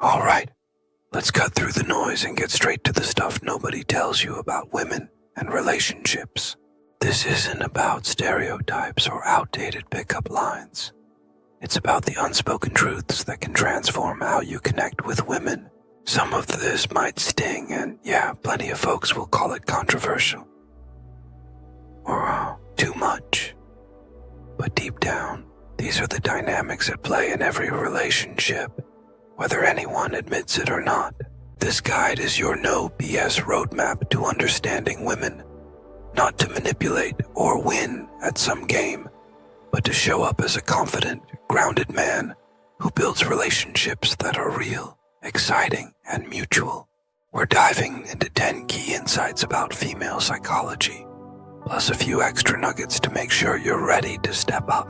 Alright, let's cut through the noise and get straight to the stuff nobody tells you about women and relationships. This isn't about stereotypes or outdated pickup lines. It's about the unspoken truths that can transform how you connect with women. Some of this might sting, and yeah, plenty of folks will call it controversial. Or too much. But deep down, these are the dynamics at play in every relationship, whether anyone admits it or not. This guide is your no BS roadmap to understanding women, not to manipulate or win at some game, but to show up as a confident, grounded man who builds relationships that are real, exciting, and mutual. We're diving into 10 key insights about female psychology, plus a few extra nuggets to make sure you're ready to step up.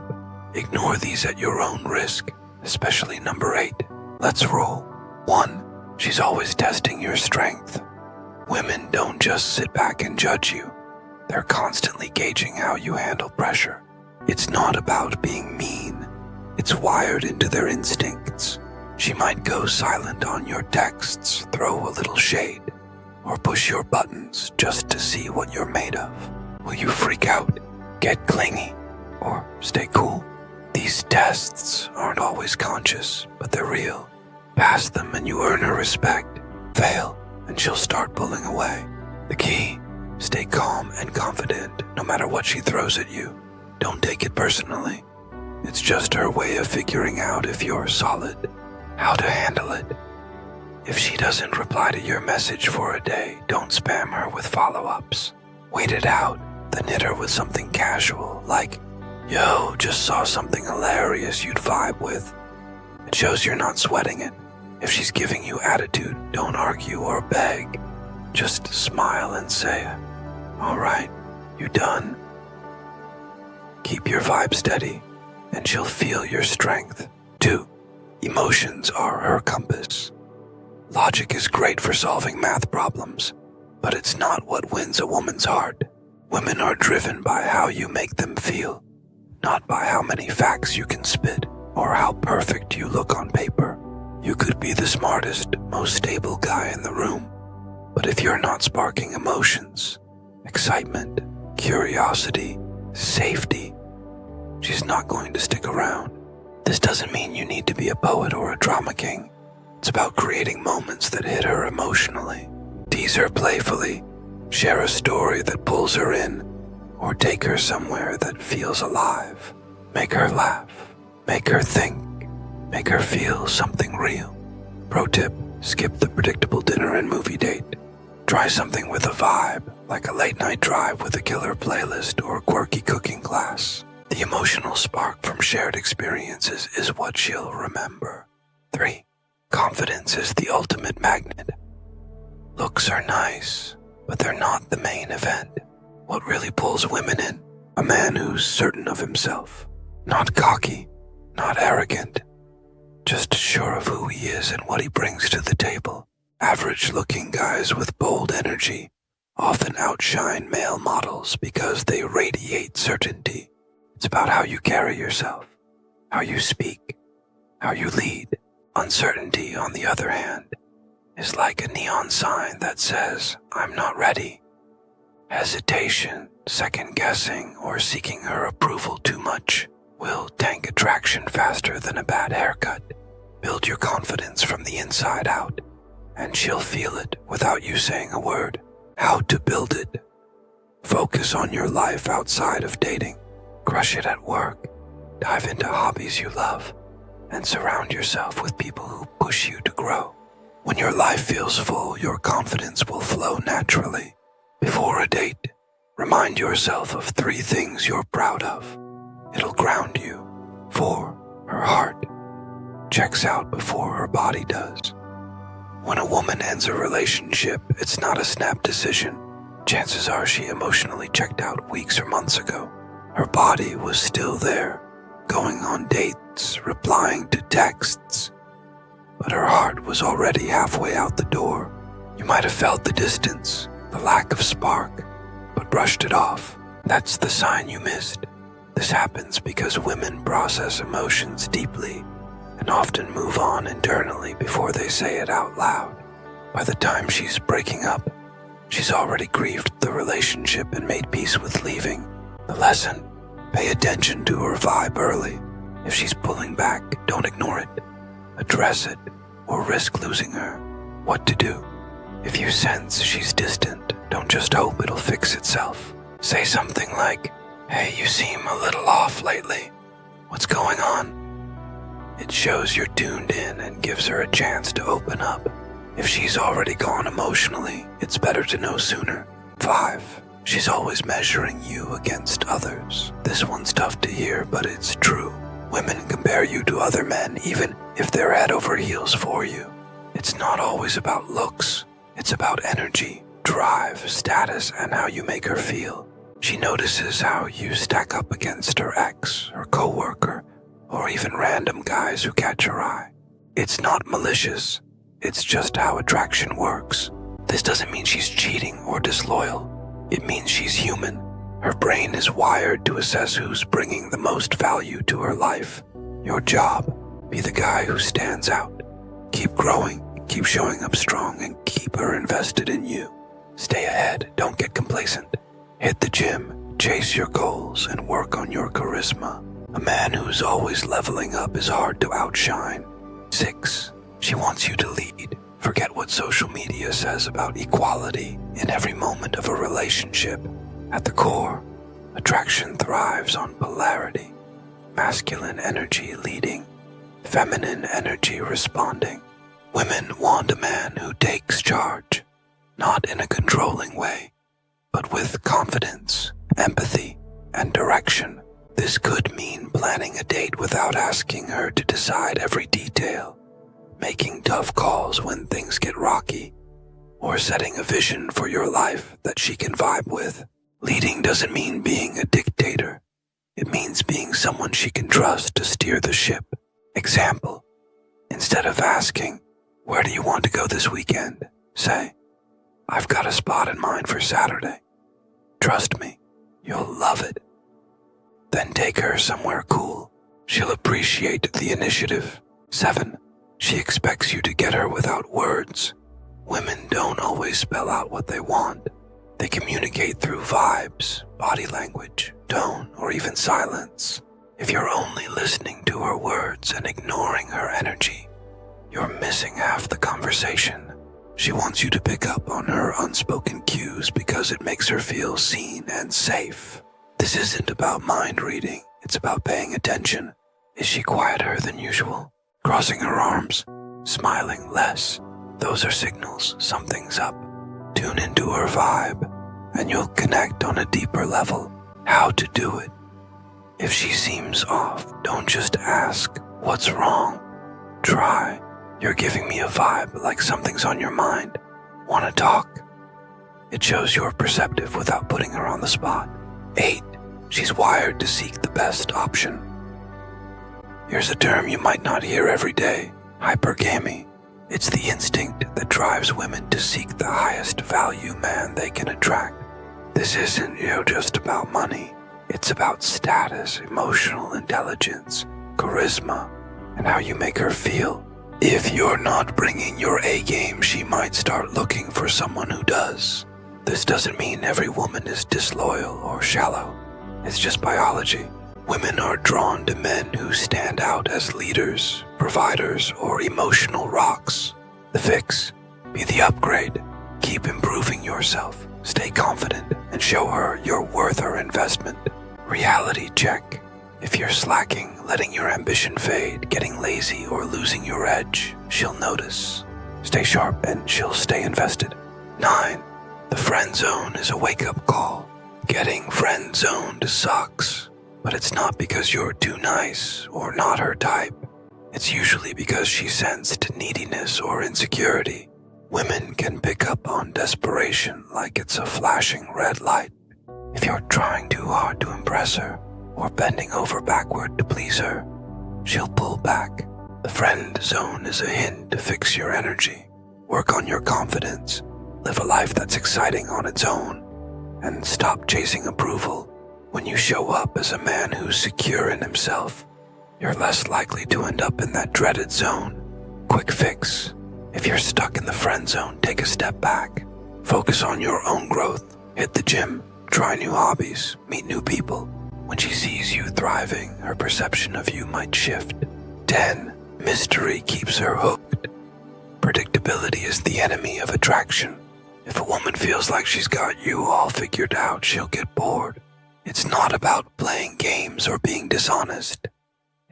Ignore these at your own risk, especially number 8. Let's roll. 1. She's always testing your strength. Women don't just sit back and judge you. They're constantly gauging how you handle pressure. It's not about being mean. It's wired into their instincts. She might go silent on your texts, throw a little shade, or push your buttons just to see what you're made of. Will you freak out, get clingy, or stay cool? These tests aren't always conscious, but they're real. Pass them and you earn her respect. Fail, and she'll start pulling away. The key: stay calm and confident no matter what she throws at you. Don't take it personally. It's just her way of figuring out if you're solid, how to handle it. If she doesn't reply to your message for a day, don't spam her with follow-ups. Wait it out, then hit her with something casual, like, "Yo, just saw something hilarious you'd vibe with." It shows you're not sweating it. If she's giving you attitude, don't argue or beg. Just smile and say, "Alright, you done?" Keep your vibe steady, and she'll feel your strength. 2. Emotions are her compass. Logic is great for solving math problems, but it's not what wins a woman's heart. Women are driven by how you make them feel, not by how many facts you can spit or how perfect you look on paper. You could be the smartest, most stable guy in the room, but if you're not sparking emotions, excitement, curiosity, safety, she's not going to stick around. This doesn't mean you need to be a poet or a drama king. It's about creating moments that hit her emotionally. Tease her playfully, share a story that pulls her in, or take her somewhere that feels alive. Make her laugh, make her think, make her feel something real. Pro tip: skip the predictable dinner and movie date. Try something with a vibe, like a late night drive with a killer playlist or a quirky cooking class. The emotional spark from shared experiences is what she'll remember. 3. Confidence is the ultimate magnet. Looks are nice, but they're not the main event. What really pulls women in? A man who's certain of himself. Not cocky, not arrogant. Just sure of who he is and what he brings to the table. Average-looking guys with bold energy often outshine male models because they radiate certainty. It's about how you carry yourself, how you speak, how you lead. Uncertainty, on the other hand, is like a neon sign that says, "I'm not ready." Hesitation, second-guessing, or seeking her approval too much will tank attraction faster than a bad haircut. Build your confidence from the inside out, and she'll feel it without you saying a word. How to build it: focus on your life outside of dating. Crush it at work. Dive into hobbies you love, and surround yourself with people who push you to grow. When your life feels full, your confidence will flow naturally. Before a date, remind yourself of 3 things you're proud of. It'll ground you. 4. Her heart checks out before her body does. When a woman ends a relationship, it's not a snap decision. Chances are she emotionally checked out weeks or months ago. Her body was still there, going on dates, replying to texts, but her heart was already halfway out the door. You might have felt the distance, the lack of spark, but brushed it off. That's the sign you missed. This happens because women process emotions deeply, and often move on internally before they say it out loud. By the time she's breaking up, she's already grieved the relationship and made peace with leaving. The lesson: pay attention to her vibe early. If she's pulling back, don't ignore it. Address it, or risk losing her. What to do? If you sense she's distant, don't just hope it'll fix itself. Say something like, "Hey, you seem a little off lately. What's going on?" It shows you're tuned in and gives her a chance to open up. If she's already gone emotionally, it's better to know sooner. 5. She's always measuring you against others. This one's tough to hear, but it's true. Women compare you to other men, even if they're head over heels for you. It's not always about looks. It's about energy, drive, status, and how you make her feel. She notices how you stack up against her ex, her coworker, or even random guys who catch her eye. It's not malicious. It's just how attraction works. This doesn't mean she's cheating or disloyal. It means she's human. Her brain is wired to assess who's bringing the most value to her life. Your job: be the guy who stands out. Keep growing, keep showing up strong, and keep her invested in you. Stay ahead, don't get complacent. Hit the gym, chase your goals, and work on your charisma. A man who's always leveling up is hard to outshine. 6. She wants you to lead. Forget what social media says about equality in every moment of a relationship. At the core, attraction thrives on polarity. Masculine energy leading, feminine energy responding. Women want a man who takes charge, not in a controlling way, but with confidence, empathy, and direction. This could mean planning a date without asking her to decide every detail, making tough calls when things get rocky, or setting a vision for your life that she can vibe with. Leading doesn't mean being a dictator. It means being someone she can trust to steer the ship. Example: instead of asking, "Where do you want to go this weekend?" say, "I've got a spot in mind for Saturday. Trust me, you'll love it." Then take her somewhere cool. She'll appreciate the initiative. 7. She expects you to get her without words. Women don't always spell out what they want. They communicate through vibes, body language, tone, or even silence. If you're only listening to her words and ignoring her energy, you're missing half the conversation. She wants you to pick up on her unspoken cues because it makes her feel seen and safe. This isn't about mind reading, it's about paying attention. Is she quieter than usual? Crossing her arms? Smiling less? Those are signals something's up. Tune into her vibe, and you'll connect on a deeper level. How to do it? If she seems off, don't just ask, "What's wrong?" Try, "You're giving me a vibe like something's on your mind. Wanna talk?" It shows you're perceptive without putting her on the spot. 8. She's wired to seek the best option. Here's a term you might not hear every day: hypergamy. It's the instinct that drives women to seek the highest value man they can attract. This isn't, just about money. It's about status, emotional intelligence, charisma, and how you make her feel. If you're not bringing your A game, she might start looking for someone who does. This doesn't mean every woman is disloyal or shallow. It's just biology. Women are drawn to men who stand out as leaders, providers, or emotional rocks. The fix: be the upgrade. Keep improving yourself. Stay confident and show her you're worth her investment. Reality check: if you're slacking, letting your ambition fade, getting lazy, or losing your edge, she'll notice. Stay sharp and she'll stay invested. 9. The friend zone is a wake-up call. Getting friend zoned sucks. But it's not because you're too nice or not her type. It's usually because she sensed neediness or insecurity. Women can pick up on desperation like it's a flashing red light. If you're trying too hard to impress her or bending over backward to please her, she'll pull back. The friend zone is a hint to fix your energy. Work on your confidence. Live a life that's exciting on its own. And stop chasing approval. When you show up as a man who's secure in himself, you're less likely to end up in that dreaded zone. Quick fix. If you're stuck in the friend zone, take a step back. Focus on your own growth. Hit the gym, try new hobbies, meet new people. When she sees you thriving, her perception of you might shift. 10. Mystery keeps her hooked. Predictability is the enemy of attraction. If a woman feels like she's got you all figured out, she'll get bored. It's not about playing games or being dishonest.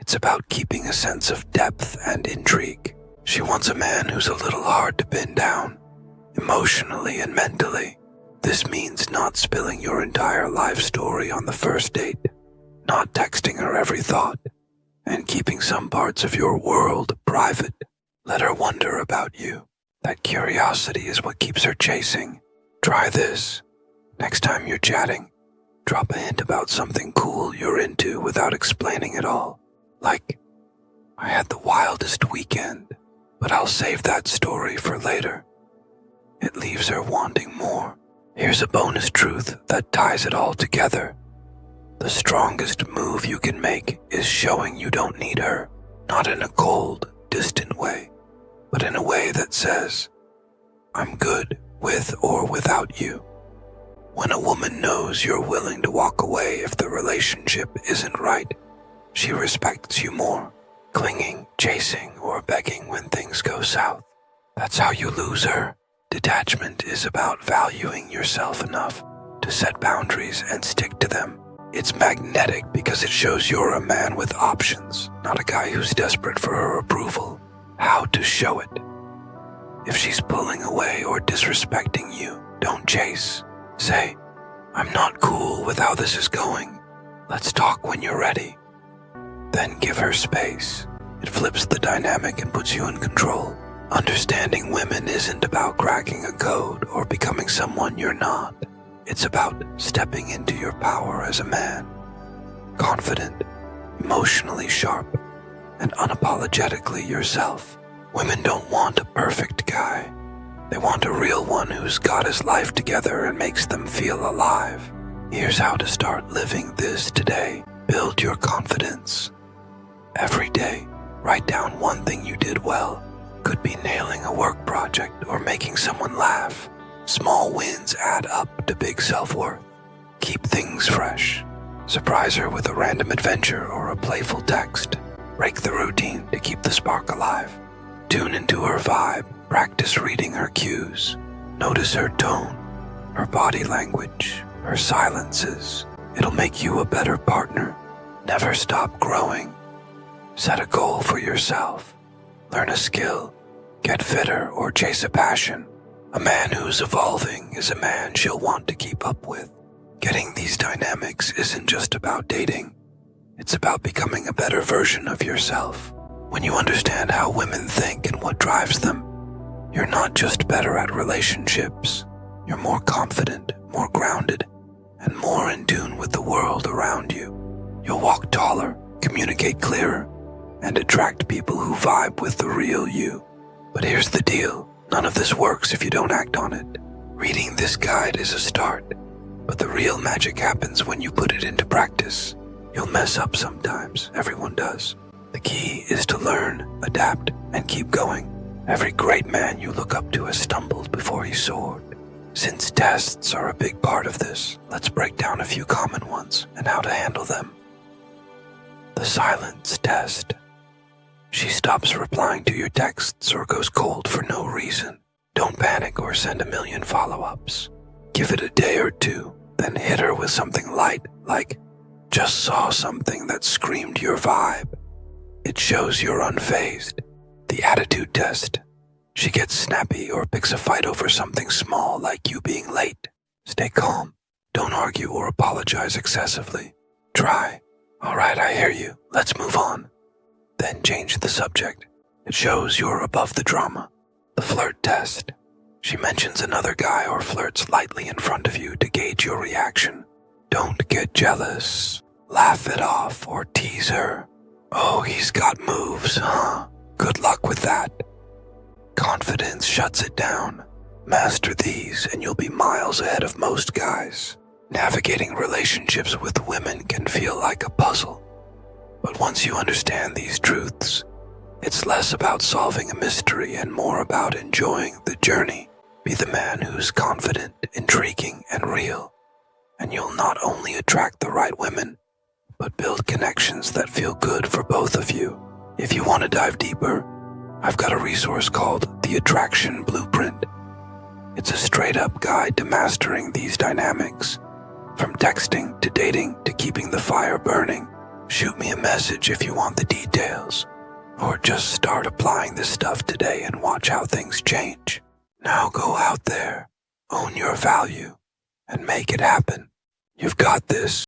It's about keeping a sense of depth and intrigue. She wants a man who's a little hard to pin down, emotionally and mentally. This means not spilling your entire life story on the first date, not texting her every thought, and keeping some parts of your world private. Let her wonder about you. That curiosity is what keeps her chasing. Try this. Next time you're chatting, drop a hint about something cool you're into without explaining it all. Like, I had the wildest weekend, but I'll save that story for later. It leaves her wanting more. Here's a bonus truth that ties it all together. The strongest move you can make is showing you don't need her, not in a cold, distant way, but in a way that says, I'm good with or without you. When a woman knows you're willing to walk away if the relationship isn't right, she respects you more. Clinging, chasing, or begging when things go south. That's how you lose her. Detachment is about valuing yourself enough to set boundaries and stick to them. It's magnetic because it shows you're a man with options, not a guy who's desperate for her approval. How to show it. If she's pulling away or disrespecting you, don't chase. Say, I'm not cool with how this is going. Let's talk when you're ready. Then give her space. It flips the dynamic and puts you in control. Understanding women isn't about cracking a code or becoming someone you're not. It's about stepping into your power as a man. Confident, emotionally sharp, and unapologetically yourself. Women don't want a perfect guy. They want a real one who's got his life together and makes them feel alive. Here's how to start living this today. Build your confidence. Every day, write down one thing you did well. Could be nailing a work project or making someone laugh. Small wins add up to big self-worth. Keep things fresh. Surprise her with a random adventure or a playful text. Break the routine to keep the spark alive. Tune into her vibe. Practice reading her cues. Notice her tone, her body language, her silences. It'll make you a better partner. Never stop growing. Set a goal for yourself. Learn a skill, get fitter, or chase a passion. A man who's evolving is a man she'll want to keep up with. Getting these dynamics isn't just about dating. It's about becoming a better version of yourself. When you understand how women think and what drives them, you're not just better at relationships. You're more confident, more grounded, and more in tune with the world around you. You'll walk taller, communicate clearer, and attract people who vibe with the real you. But here's the deal. None of this works if you don't act on it. Reading this guide is a start, but the real magic happens when you put it into practice. You'll mess up sometimes. Everyone does. The key is to learn, adapt, and keep going. Every great man you look up to has stumbled before he soared. Since tests are a big part of this, let's break down a few common ones and how to handle them. The silence test. She stops replying to your texts or goes cold for no reason. Don't panic or send a million follow-ups. Give it a day or two, then hit her with something light, like, just saw something that screamed your vibe. It shows you're unfazed. The attitude test. She gets snappy or picks a fight over something small like you being late. Stay calm. Don't argue or apologize excessively. Try, all right, I hear you. Let's move on. Then change the subject. It shows you're above the drama. The flirt test. She mentions another guy or flirts lightly in front of you to gauge your reaction. Don't get jealous. Laugh it off or tease her. Oh, he's got moves, huh? Good luck with that. Confidence shuts it down. Master these and you'll be miles ahead of most guys. Navigating relationships with women can feel like a puzzle. But once you understand these truths, it's less about solving a mystery and more about enjoying the journey. Be the man who's confident, intriguing, and real, and you'll not only attract the right women, but build connections that feel good for both of you. If you want to dive deeper, I've got a resource called The Attraction Blueprint. It's a straight-up guide to mastering these dynamics, from texting to dating to keeping the fire burning. Shoot me a message if you want the details, or just start applying this stuff today and watch how things change. Now go out there, own your value, and make it happen. You've got this.